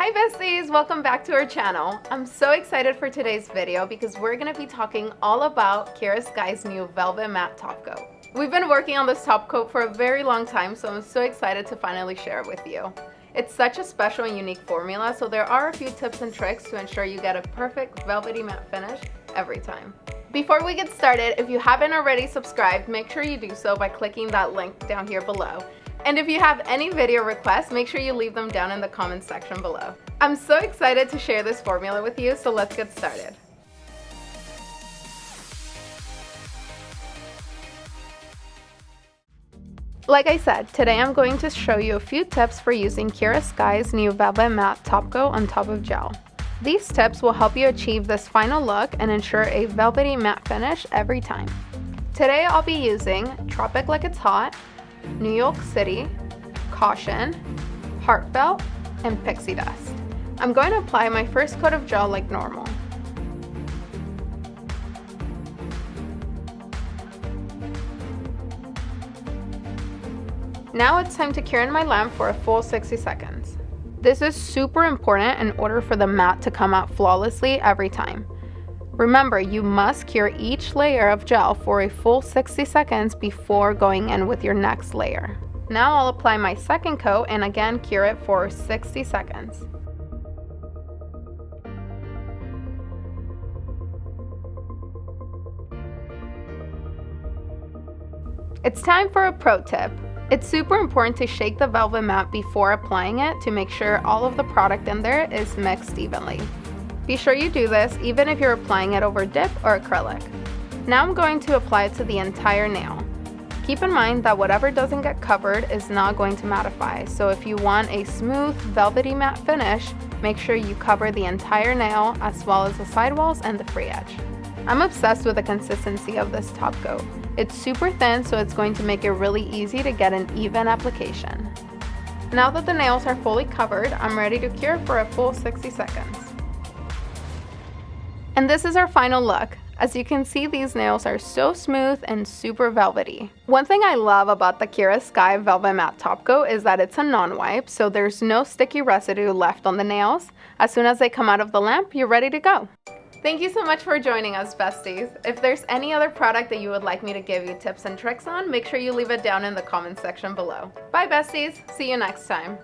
Hi besties, welcome back to our channel. I'm so excited for today's video because we're going to be talking all about Kiara Sky's new Velvet Matte Top Coat. We've been working on this top coat for a very long time, so I'm so excited to finally share it with you. It's such a special and unique formula, so there are a few tips and tricks to ensure you get a perfect velvety matte finish every time. Before we get started, if you haven't already subscribed, make sure you do so by clicking that link down here below. And if you have any video requests, make sure you leave them down in the comments section below. I'm so excited to share this formula with you, so let's get started. Like I said, today I'm going to show you a few tips for using Kiara Sky's new Velvet Matte Top Coat on top of gel. These tips will help you achieve this final look and ensure a velvety matte finish every time. Today I'll be using Tropic Like It's Hot, New York City, Caution, Heartfelt, and Pixie Dust. I'm going to apply my first coat of gel like normal. Now it's time to cure in my lamp for a full 60 seconds. This is super important in order for the matte to come out flawlessly every time. Remember, you must cure each layer of gel for a full 60 seconds before going in with your next layer. Now I'll apply my second coat and again cure it for 60 seconds. It's time for a pro tip. It's super important to shake the velvet matte before applying it to make sure all of the product in there is mixed evenly. Be sure you do this even if you're applying it over dip or acrylic. Now I'm going to apply it to the entire nail. Keep in mind that whatever doesn't get covered is not going to mattify, so if you want a smooth, velvety matte finish, make sure you cover the entire nail as well as the sidewalls and the free edge. I'm obsessed with the consistency of this top coat. It's super thin, so it's going to make it really easy to get an even application. Now that the nails are fully covered, I'm ready to cure for a full 60 seconds. And this is our final look. As you can see, these nails are so smooth and super velvety. One thing I love about the Kiara Sky Velvet Matte Top Coat is that it's a non-wipe, so there's no sticky residue left on the nails. As soon as they come out of the lamp, you're ready to go. Thank you so much for joining us, besties. If there's any other product that you would like me to give you tips and tricks on, make sure you leave it down in the comments section below. Bye, besties. See you next time.